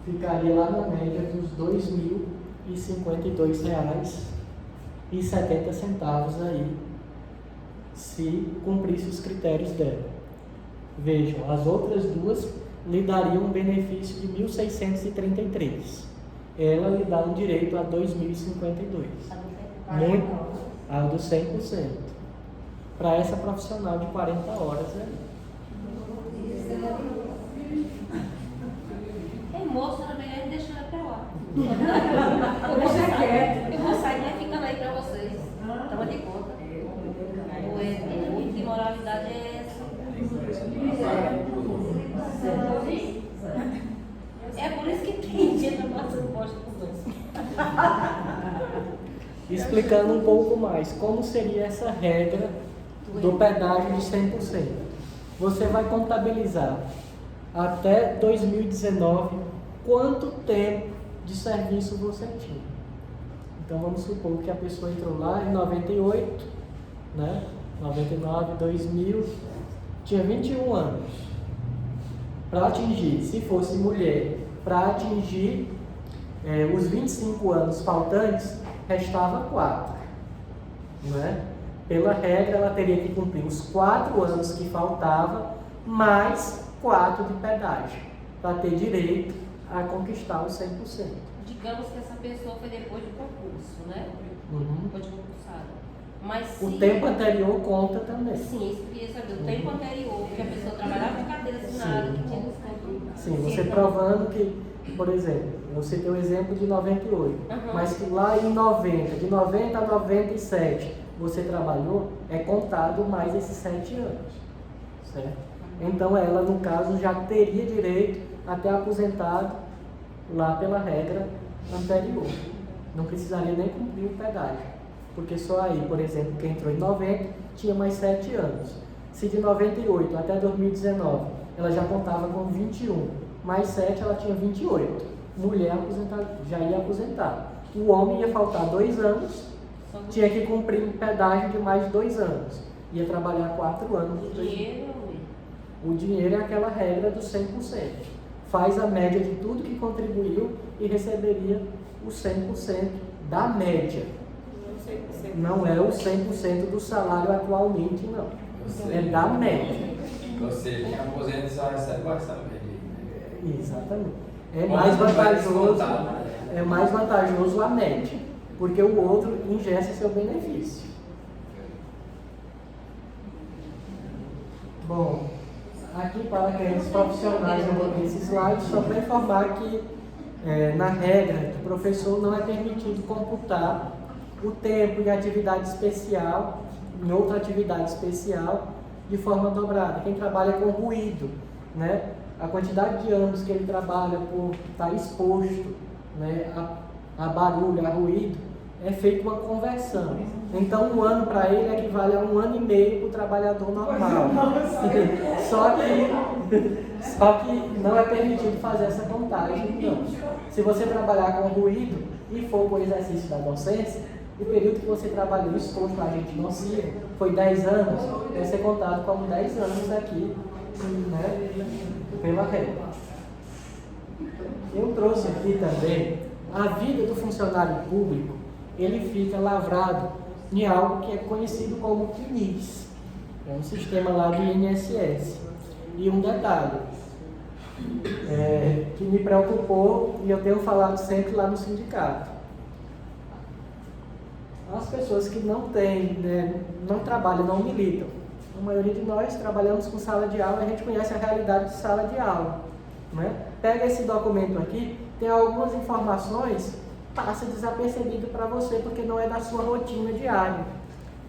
ficaria lá na média dos R$ 2.052,70 aí, se cumprisse os critérios dela. Vejam, as outras duas lhe dariam um benefício de 1.633. Ela lhe dá um direito a 2.052. Muito, a do 100%. Para essa profissional de 40 horas aí. Moço, era melhor deixar ela pra lá. Deixa quieto. Eu vou sair, vai ficando aí pra vocês. Toma de conta. Que moralidade é essa? É por isso que tem gente passando bosta com dois. Explicando um pouco mais como seria essa regra do pedágio de 100%. Você vai contabilizar até 2019 quanto tempo de serviço você tinha. Então vamos supor que a pessoa entrou lá em 98, né? 99, 2000, tinha 21 anos. Para atingir, se fosse mulher, para atingir os 25 anos faltantes, restava 4. Né? Pela regra, ela teria que cumprir os 4 anos que faltava, mais 4 de pedágio, para ter direito a conquistar os 100%. Digamos que essa pessoa foi depois do concurso, né? Uhum. Depois de concursada. Mas O tempo anterior conta também. Sim, isso eu queria saber. O tempo anterior, que a pessoa trabalhava de carteira assinada, que tinha desconto. Sim, você provando que, por exemplo, eu citei o exemplo de 98, mas que lá em 90, de 90 a 97, você trabalhou, é contado mais esses 7 anos, certo? Então ela, no caso, já teria direito a ter aposentado lá pela regra anterior. Não precisaria nem cumprir o pedágio, porque só aí, por exemplo, quem entrou em 90 tinha mais 7 anos. Se de 98 até 2019 ela já contava com 21, mais 7 ela tinha 28. Mulher já ia aposentar. O homem ia faltar 2 anos, tinha que cumprir um pedágio de mais 2 anos. Ia trabalhar 4 anos. O dinheiro é aquela regra do 100%. Faz a média de tudo que contribuiu e receberia o 100% da média. Não é o 100% do salário atualmente, não. É da média. Ou seja, quem aposenta só recebe essa média. Exatamente. É mais vantajoso a média, porque o outro ingessa seu benefício. Bom, aqui para aqueles profissionais eu botei esse slide só para informar que na regra do professor não é permitido computar o tempo de atividade especial em outra atividade especial de forma dobrada. Quem trabalha com ruído, né? A quantidade de anos que ele trabalha por estar exposto, né, a barulho, a ruído, é feita uma conversão. Então, 1 ano para ele equivale a 1 ano e meio para o trabalhador normal. Só que não é permitido fazer essa contagem, não. Se você trabalhar com ruído e for para o exercício da docência, o período que você trabalhou exposto a agente nocivo foi 10 anos, vai ser contado como 10 anos aqui, né, pela regra. Eu trouxe aqui também a vida do funcionário público. Ele fica lavrado em algo que é conhecido como CNIS. É um sistema lá do INSS. E um detalhe que me preocupou e eu tenho falado sempre lá no sindicato. As pessoas que não têm, não trabalham, não militam. A maioria de nós trabalhamos com sala de aula, a gente conhece a realidade de sala de aula. Né? Pega esse documento aqui, tem algumas informações, passa desapercebido para você, porque não é da sua rotina diária.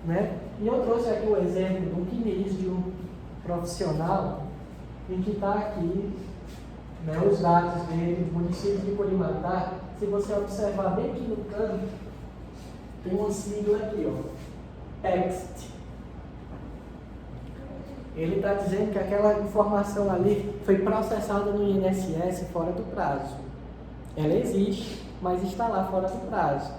Né? E eu trouxe aqui o exemplo de um CNIS, de um profissional, em que está aqui, né, os dados dele, do município de Corimatá. Se você observar bem aqui no canto, tem uma sigla aqui, ó, TEXT. Ele está dizendo que aquela informação ali foi processada no INSS fora do prazo. Ela existe, mas está lá fora do prazo.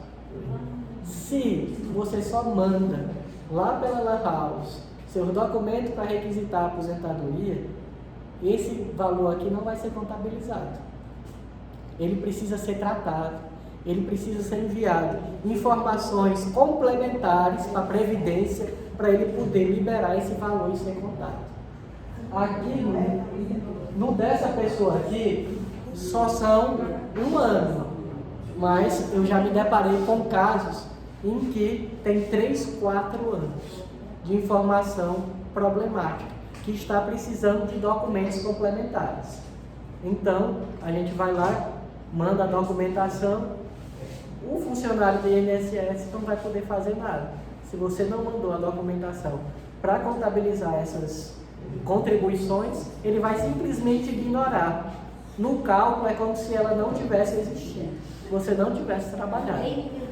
Se você só manda lá pela Lan House seus documentos para requisitar a aposentadoria, esse valor aqui não vai ser contabilizado. Ele precisa ser tratado, ele precisa ser enviado informações complementares para a Previdência, para ele poder liberar esse valor e ser contado. Aqui, no dessa pessoa aqui, só são 1 ano, mas eu já me deparei com casos em que tem 3, 4 anos de informação problemática, que está precisando de documentos complementares. Então, a gente vai lá, manda a documentação, o funcionário do INSS não vai poder fazer nada. Se você não mandou a documentação para contabilizar essas contribuições, ele vai simplesmente ignorar. No cálculo é como se ela não tivesse existido, se você não tivesse trabalhado.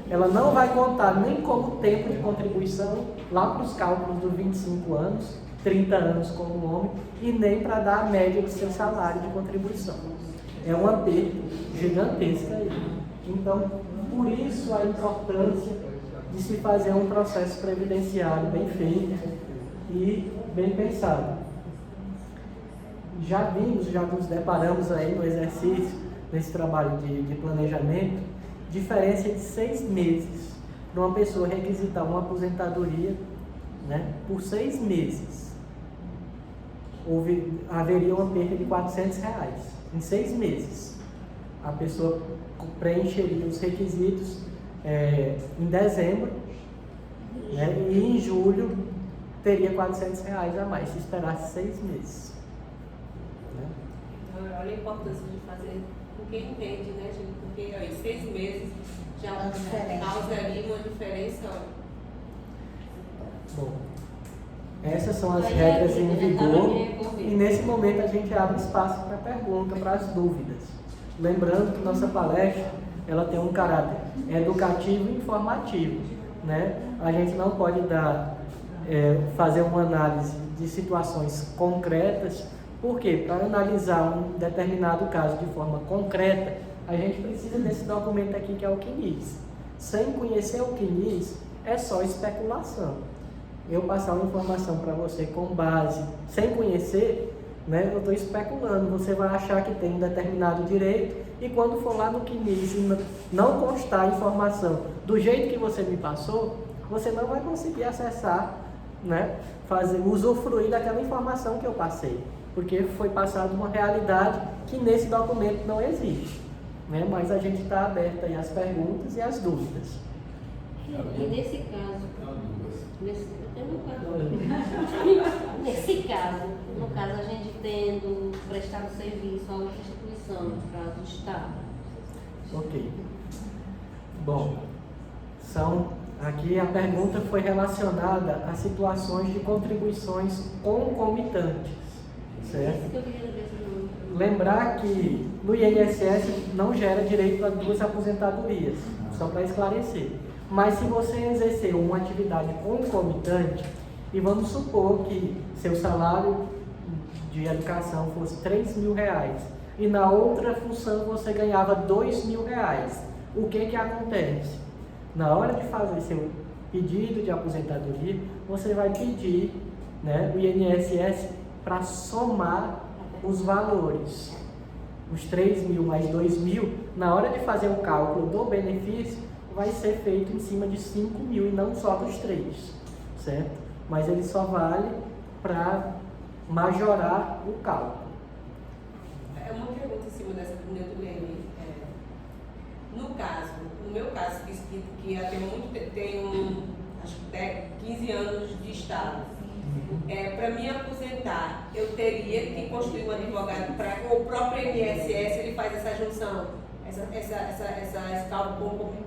Ela não vai contar nem como tempo de contribuição, lá para os cálculos dos 25 anos, 30 anos como homem, e nem para dar a média do seu salário de contribuição. É uma perda gigantesca aí. Então, por isso a importância de se fazer um processo previdenciário bem feito e bem pensado. Já nos deparamos aí no exercício, nesse trabalho de planejamento, diferença de 6 meses para uma pessoa requisitar uma aposentadoria, né, por 6 meses. Haveria uma perda de R$400 em 6 meses. A pessoa preencheria os requisitos em dezembro, né, e em julho teria R$400 a mais, se esperasse 6 meses. Né? Olha a importância de fazer com quem entende, né, gente? Porque aí, 6 meses já causaria uma diferença. Bom, essas são as regras em vigor e nesse momento a gente abre espaço para pergunta, para as dúvidas. Lembrando que nossa palestra ela tem um caráter educativo e informativo, né? A gente não pode fazer uma análise de situações concretas, porque para analisar um determinado caso de forma concreta, a gente precisa desse documento aqui que é o CNIS. Sem conhecer o CNIS, é só especulação. Eu passar uma informação para você com base, sem conhecer, né, eu estou especulando, você vai achar que tem um determinado direito e quando for lá no CNIS e não constar a informação do jeito que você me passou, você não vai conseguir acessar, né, usufruir daquela informação que eu passei, porque foi passada uma realidade que nesse documento não existe, né, mas a gente está aberto aí às perguntas e às dúvidas. E nesse caso, nesse caso, no caso a gente tendo prestado serviço a outra instituição, no caso do Estado. Ok. Bom, aqui a pergunta foi relacionada a situações de contribuições concomitantes, certo? Lembrar que no INSS não gera direito a 2 aposentadorias, só para esclarecer. Mas se você exercer uma atividade concomitante, e vamos supor que seu salário de educação fosse R$3.000, e na outra função você ganhava R$2.000, o que acontece? Na hora de fazer seu pedido de aposentadoria, você vai pedir, né, o INSS para somar os valores. Os 3.000 mais 2.000, na hora de fazer o cálculo do benefício, vai ser feito em cima de 5.000 e não só dos 3, certo? Mas ele só vale para majorar o cálculo. É uma pergunta em cima dessa primeira do Lene. No meu caso, que já tem acho que 15 anos de Estado, para me aposentar, eu teria que construir um advogado ou o próprio INSS ele faz essa junção, esse cálculo concomitante.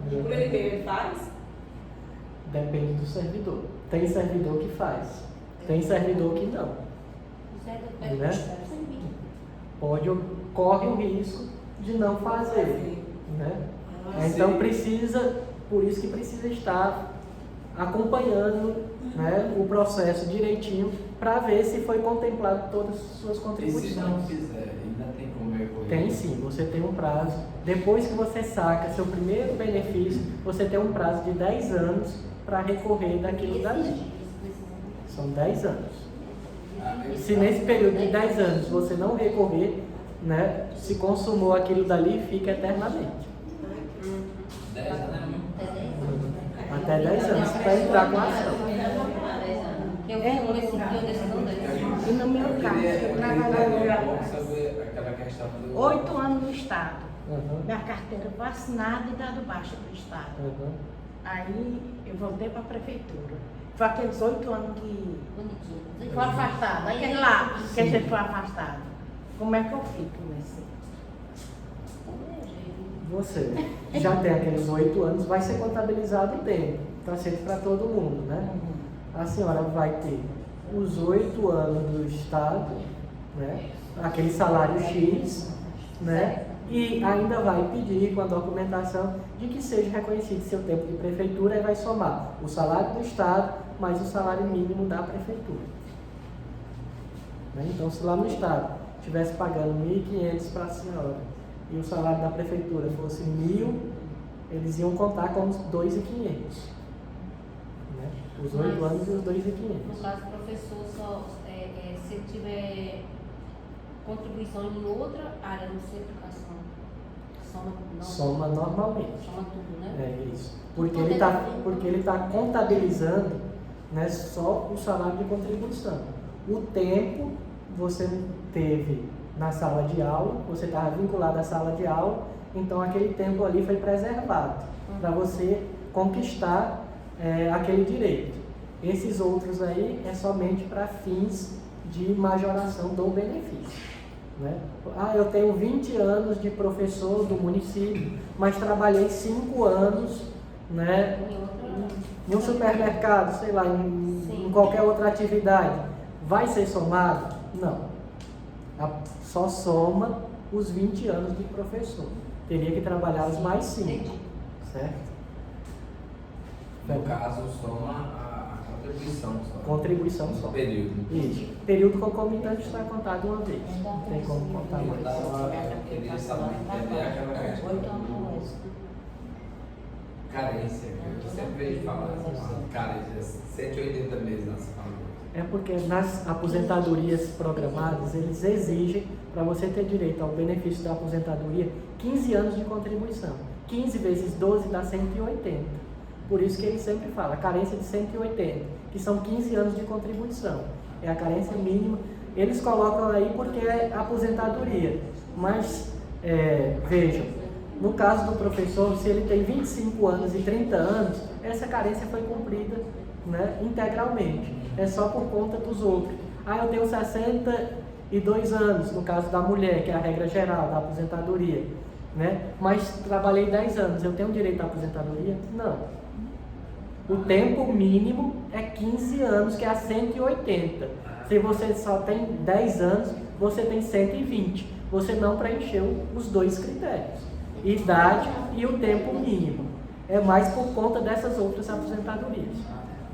Por ele mesmo ele faz? Depende do servidor. Tem servidor que faz, tem servidor que não. Né? Corre o risco de não fazer. Né? Então por isso que precisa estar acompanhando, né, o processo direitinho para ver se foi contemplado todas as suas contribuições. E se não fizer, ainda tem como recorrer? Tem sim, você tem um prazo. Depois que você saca seu primeiro benefício, você tem um prazo de 10 anos para recorrer daquilo dali. São 10 anos. Se nesse período de 10 anos você não recorrer, né, se consumou aquilo dali, fica eternamente. 10 anos, né? Até 10 anos para entrar com a ação. Eu vi esse dia decisão dele. E no meu caso, eu trabalhei Saber aquela questão do... 8 anos no Estado. Uhum. Minha carteira foi assinada e dado baixa do Estado. Uhum. Aí eu voltei para a prefeitura. Foi aqueles 8 anos que Bonitinho. foi afastado. Aquele lá que a gente foi afastado. Como é que eu fico nesse? Você já tem aqueles 8 anos, vai ser contabilizado o tempo. Está sendo para todo mundo, né? A senhora vai ter os 8 anos do Estado, né? Aquele salário X, né? E ainda vai pedir com a documentação de que seja reconhecido seu tempo de prefeitura e vai somar o salário do Estado mais o salário mínimo da prefeitura. Né? Então, se lá no Estado estivesse pagando 1.500 para a senhora e o salário da prefeitura fosse 1.000, eles iam contar como 2.500. Né? Os 8 anos e os 2.500. No caso, o professor, se ele tiver contribuição em outra área, não sei educação, Soma normalmente. Soma tudo, né? É isso. Porque ele está contabilizando, né, só o salário de contribuição. O tempo você teve na sala de aula, você estava vinculado à sala de aula, então aquele tempo ali foi preservado para você conquistar aquele direito. Esses outros aí é somente para fins de majoração do benefício. Né? Ah, eu tenho 20 anos de professor do município, mas trabalhei 5 anos, né, em um supermercado, sei lá, em qualquer outra atividade. Vai ser somado? Não. Só soma os 20 anos de professor. Teria que trabalhar os mais 5. Certo? No caso, soma a contribuição só. Contribuição só. Período. Isso. Período concomitante está contado uma vez. Não tem como contar mais. Eu queria saber, entender aquela questão carência, que eu sempre vejo falar, carência, 180 meses nas famílias. É porque nas aposentadorias programadas, eles exigem, para você ter direito ao benefício da aposentadoria, 15 anos de contribuição. 15 vezes 12 dá 180. Por isso que ele sempre fala, carência de 180, que são 15 anos de contribuição. É a carência mínima. Eles colocam aí porque é aposentadoria. Mas, vejam, no caso do professor, se ele tem 25 anos e 30 anos, essa carência foi cumprida, né, integralmente. É só por conta dos outros. Ah, eu tenho 62 anos, no caso da mulher, que é a regra geral da aposentadoria, né? Mas trabalhei 10 anos, eu tenho direito à aposentadoria? Não. O tempo mínimo é 15 anos, que é a 180. Se você só tem 10 anos, você tem 120. Você não preencheu os dois critérios, idade e o tempo mínimo. É mais por conta dessas outras aposentadorias.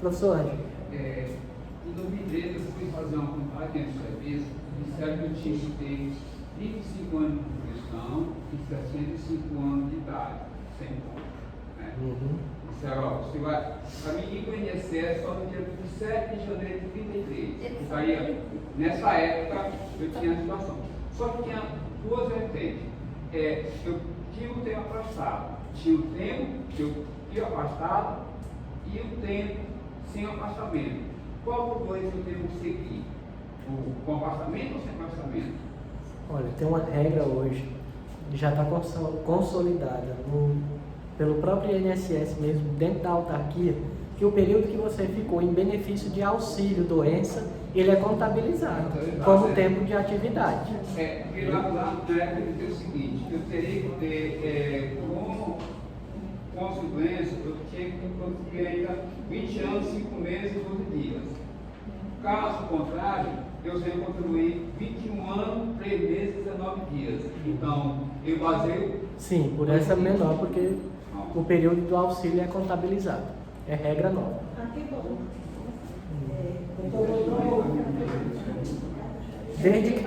Professor Ângelo. Em 2013, eu fui fazer uma contagem de serviço, disseram que eu tinha que ter 25 anos de profissão e 65 anos de idade, sem ponto. Né? Disseram, ó, você vai, para mim, ir para o INSS só no dia 27 de janeiro de 33. Isso aí, nessa época, eu tinha a situação. Só que tinha duas vertentes. Eu tinha o tempo afastado. Tinha o tempo que eu tinha afastado e o tempo sem afastamento. Qual dos dois eu devo seguir? Com afastamento ou sem afastamento? Olha, tem uma regra hoje, já está consolidada pelo próprio INSS mesmo, dentro da autarquia, que o período que você ficou em benefício de auxílio doença, ele é contabilizado como tempo de atividade. Porque lá na época eu disse o seguinte, eu teria que ter, com auxílio doença, eu tinha que conseguir ainda 20 anos, 5 meses e 12 dias. Caso contrário, eu sei contribuir 21 anos, 3 meses e 19 dias. Então, eu baseio... Sim, por essa menor, porque o período do auxílio é contabilizado. É regra nova. Desde que...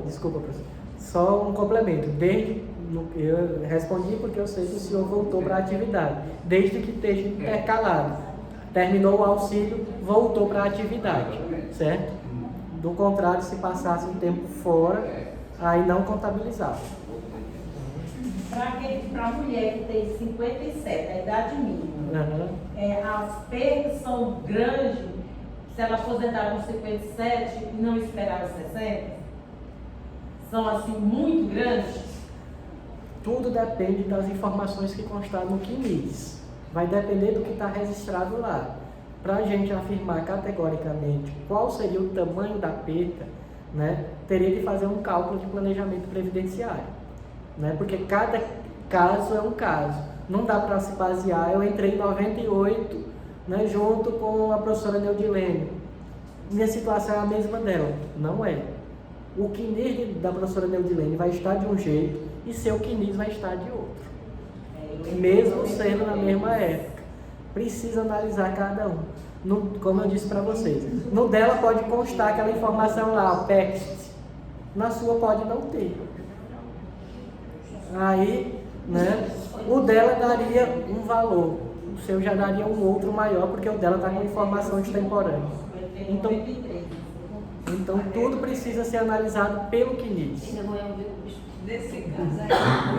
Desculpa, professor. Só um complemento. Eu respondi porque eu sei que o senhor voltou para a atividade. Desde que esteja intercalado. terminou o auxílio, voltou para a atividade, certo? Do contrário, se passasse um tempo fora, aí não contabilizava. Para a mulher que tem 57, a idade mínima, as perdas são grandes se ela aposentar com 57 e não esperar os 60? São assim muito grandes? Tudo depende das informações que constar no CNIS. Vai depender do que está registrado lá. Para a gente afirmar categoricamente qual seria o tamanho da perda, né, teria que fazer um cálculo de planejamento previdenciário. Né, porque cada caso é um caso. Não dá para se basear, eu entrei em 98, né, junto com a professora Neudilene. Minha situação é a mesma dela. Não é. O CNIS da professora Neudilene vai estar de um jeito e seu CNIS vai estar de outro. Mesmo sendo na mesma época. Precisa analisar cada um. Como eu disse para vocês, no dela pode constar aquela informação lá, o PEXT. Na sua pode não ter. Aí, né, o dela daria um valor, o seu já daria um outro maior, porque o dela está com informação extemporânea. Então tudo precisa ser analisado pelo CNIS. Nesse caso aí,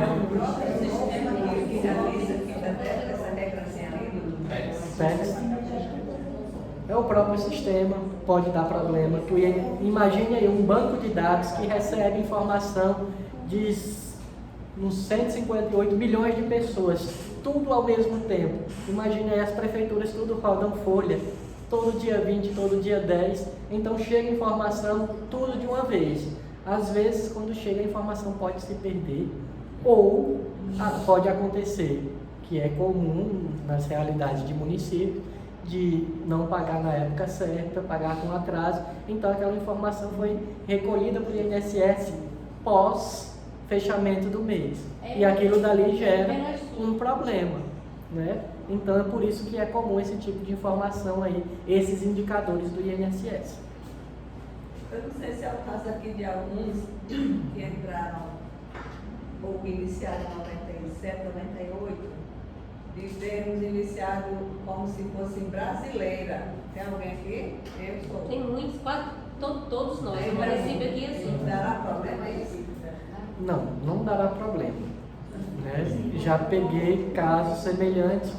é o próprio sistema que realiza essa regrazinha ali? É o próprio sistema, pode dar problema. Imagine aí um banco de dados que recebe informação de uns 158 milhões de pessoas, tudo ao mesmo tempo. Imagine aí as prefeituras tudo rodam folha, todo dia 20, todo dia 10, então chega informação tudo de uma vez. Às vezes, quando chega a informação pode se perder, ou pode acontecer, que é comum nas realidades de município, de não pagar na época certa, pagar com atraso. Então aquela informação foi recolhida para o INSS pós fechamento do mês. E aquilo dali gera um problema, né? Então é por isso que é comum esse tipo de informação aí, esses indicadores do INSS. Eu não sei se é o caso aqui de alguns que entraram ou que iniciaram em 97, 98, de termos iniciado como se fosse brasileira. Tem alguém aqui? Eu sou. Tem muitos, quase todos nós. Tem O município aqui é assim. Dará problema isso? Não dará problema. Né? Já peguei casos semelhantes,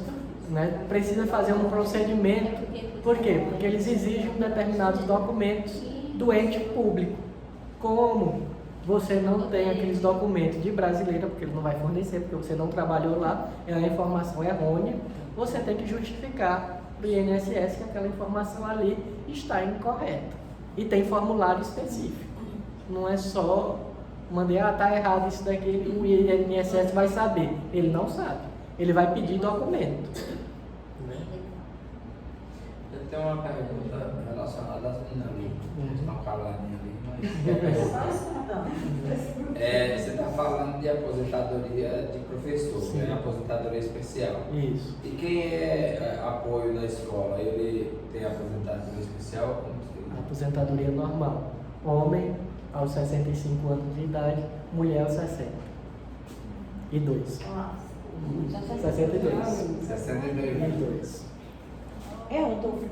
né? Precisa fazer um procedimento. Por quê? Porque eles exigem determinados documentos do ente público. Como você não tem aqueles documentos de brasileira, porque ele não vai fornecer, porque você não trabalhou lá, é uma informação errônea, você tem que justificar para o INSS que aquela informação ali está incorreta. E tem formulário específico. Não é só mandei, está errado isso daqui, o INSS vai saber. Ele não sabe. Ele vai pedir documento. Eu tenho uma pergunta relacionada às meninas ali, estão caladinhas ali, mas você está falando de aposentadoria de professor, né? Aposentadoria especial. Isso. E quem é apoio da escola, ele tem aposentadoria especial? Aposentadoria normal. Homem aos 65 anos de idade, mulher aos 60. E 2. 62. 62.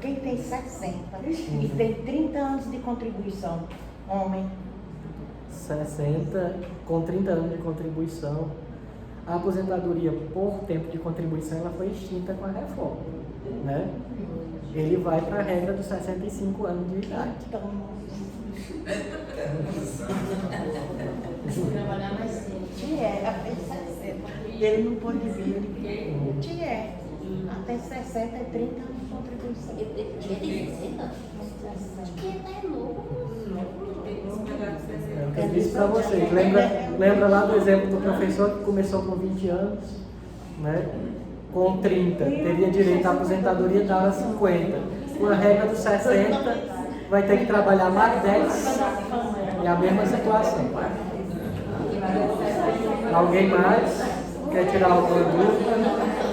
Quem tem 60 e tem 30 anos de contribuição, homem. 60, com 30 anos de contribuição. A aposentadoria por tempo de contribuição ela foi extinta com a reforma, né? Ele vai para a regra dos 65 anos de idade. Trabalhar mais cedo. Ela fez 60. Ele não pode vir. Até 60 é 30 anos de contribuição. Tinha de 60? Que é louco. É o que eu disse para vocês. Lembra lá do exemplo do professor que começou com 20 anos, né? Com 30, teria direito à aposentadoria, dava 50. Com a regra dos 60, vai ter que trabalhar mais 10. É a mesma situação. Alguém mais quer tirar alguma dúvida?